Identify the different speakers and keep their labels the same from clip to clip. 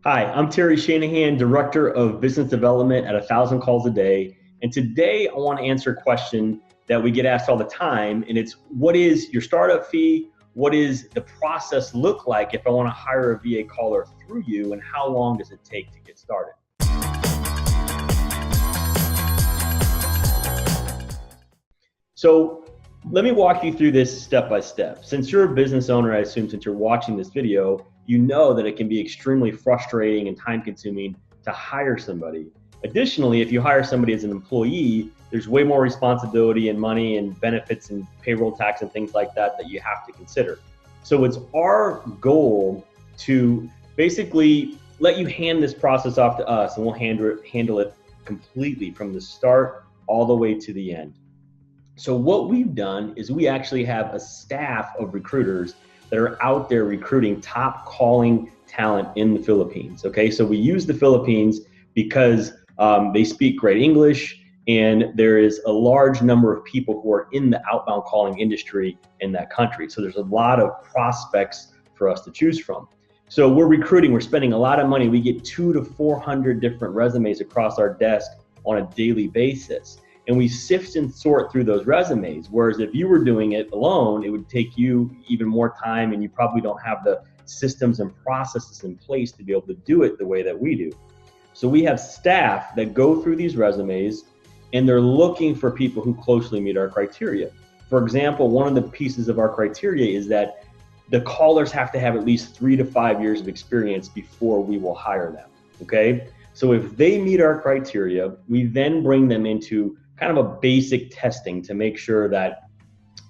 Speaker 1: Hi, I'm Terry Shanahan, Director of Business Development at 1,000 Calls a Day. And today I want to answer a question that we get asked all the time. And it's, what is your startup fee? What is the process look like if I want to hire a VA caller through you? And how long does it take to get started? So let me walk you through this step by step. Since you're a business owner, I assume since you're watching this video, you know that it can be extremely frustrating and time consuming to hire somebody. Additionally, if you hire somebody as an employee, there's way more responsibility and money and benefits and payroll tax and things like that that you have to consider. So it's our goal to basically let you hand this process off to us, and we'll handle it completely from the start all the way to the end. So what we've done is we actually have a staff of recruiters that are out there recruiting top calling talent in the Philippines. Okay, so we use the Philippines because they speak great English, and there is a large number of people who are in the outbound calling industry in that country. So there's a lot of prospects for us to choose from. So we're recruiting, we're spending a lot of money. We get 200 to 400 different resumes across our desk on a daily basis. And we sift and sort through those resumes. Whereas if you were doing it alone, it would take you even more time, and you probably don't have the systems and processes in place to be able to do it the way that we do. So we have staff that go through these resumes, and they're looking for people who closely meet our criteria. For example, one of the pieces of our criteria is that the callers have to have at least 3 to 5 years of experience before we will hire them, okay? So if they meet our criteria, we then bring them into kind of a basic testing to make sure that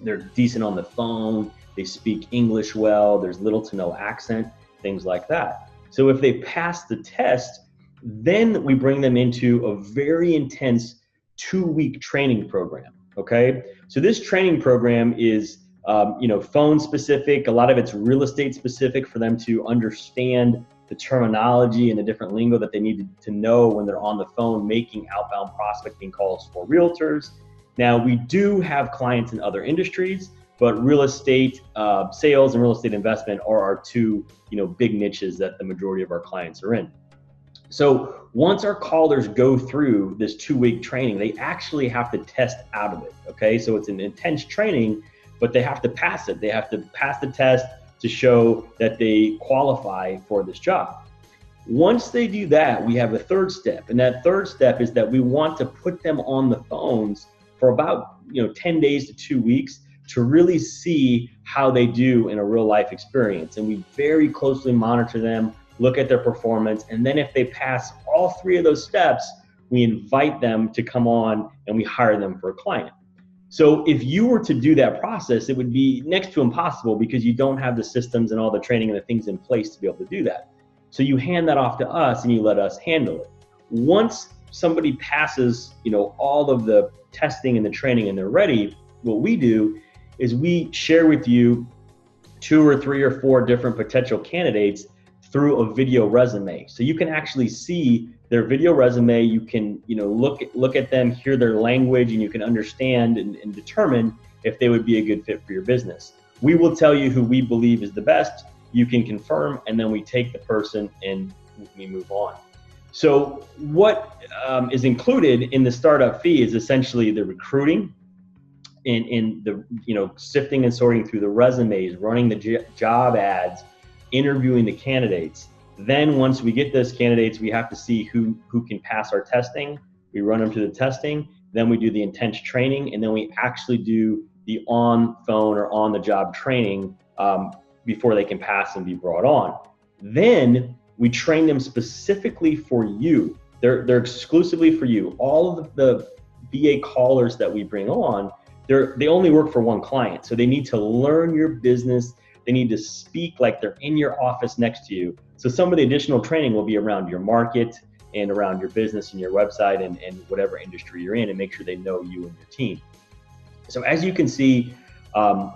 Speaker 1: they're decent on the phone, they speak English well, there's little to no accent, things like that. So if they pass the test, then we bring them into a very intense 2-week training program, okay? So this training program is phone specific. A lot of it's real estate specific for them to understand the terminology and the different lingo that they need to know when they're on the phone making outbound prospecting calls for realtors. Now, we do have clients in other industries, but real estate sales and real estate investment are our two big niches that the majority of our clients are in. So once our callers go through this 2-week training, they actually have to test out of it, okay? So it's an intense training, but they have to pass it. They have to pass the test to show that they qualify for this job. Once they do that, we have a third step. And that third step is that we want to put them on the phones for about 10 days to 2 weeks to really see how they do in a real life experience. And we very closely monitor them, look at their performance. And then if they pass all 3 of those steps, we invite them to come on and we hire them for a client. So if you were to do that process, it would be next to impossible because you don't have the systems and all the training and the things in place to be able to do that. So you hand that off to us and you let us handle it. Once somebody passes, all of the testing and the training and they're ready, what we do is we share with you 2 or 3 or 4 different potential candidates through a video resume. So you can actually see their video resume, you can look at them, hear their language, and you can understand and determine if they would be a good fit for your business. We will tell you who we believe is the best, you can confirm, and then we take the person and we move on. So what is included in the startup fee is essentially the recruiting, in the sifting and sorting through the resumes, running the job ads, interviewing the candidates. Then once we get those candidates, we have to see who can pass our testing. We run them to the testing, then we do the intense training, and then we actually do the on phone or on the job training before they can pass and be brought on. Then we train them specifically for you. They're exclusively for you. All of the VA callers that we bring on, they only work for one client. So they need to learn your business. They need to speak like they're in your office next to you. So some of the additional training will be around your market and around your business and your website and whatever industry you're in, and make sure they know you and your team. So as you can see,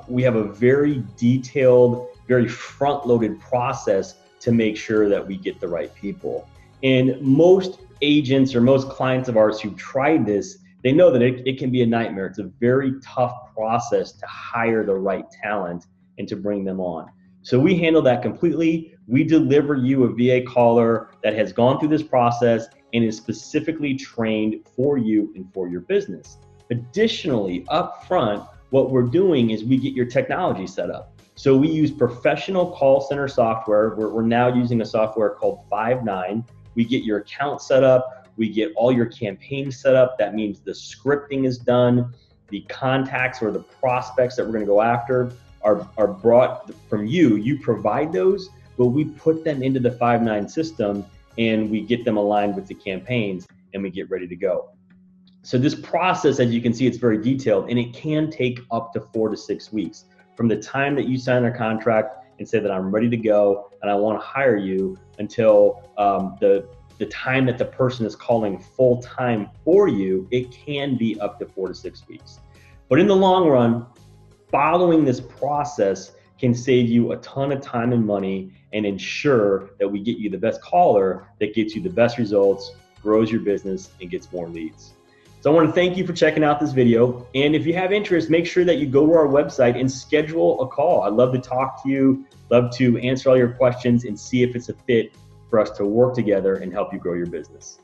Speaker 1: we have a very detailed, very front-loaded process to make sure that we get the right people. And most agents or most clients of ours who've tried this, they know that it can be a nightmare. It's a very tough process to hire the right talent and to bring them on. So we handle that completely. We deliver you a VA caller that has gone through this process and is specifically trained for you and for your business. Additionally, up front, what we're doing is we get your technology set up. So we use professional call center software. We're now using a software called Five9. We get your account set up. We get all your campaigns set up. That means the scripting is done. The contacts or the prospects that we're going to go after are brought from you. You provide those, but we put them into the Five9 system and we get them aligned with the campaigns and we get ready to go. So this process, as you can see, it's very detailed and it can take up to 4 to 6 weeks from the time that you sign a contract and say that I'm ready to go and I want to hire you until the time that the person is calling full time for you. It can be up to 4 to 6 weeks. But in the long run, following this process can save you a ton of time and money and ensure that we get you the best caller that gets you the best results, grows your business, and gets more leads. So I want to thank you for checking out this video. And if you have interest, make sure that you go to our website and schedule a call. I'd love to talk to you, love to answer all your questions and see if it's a fit for us to work together and help you grow your business.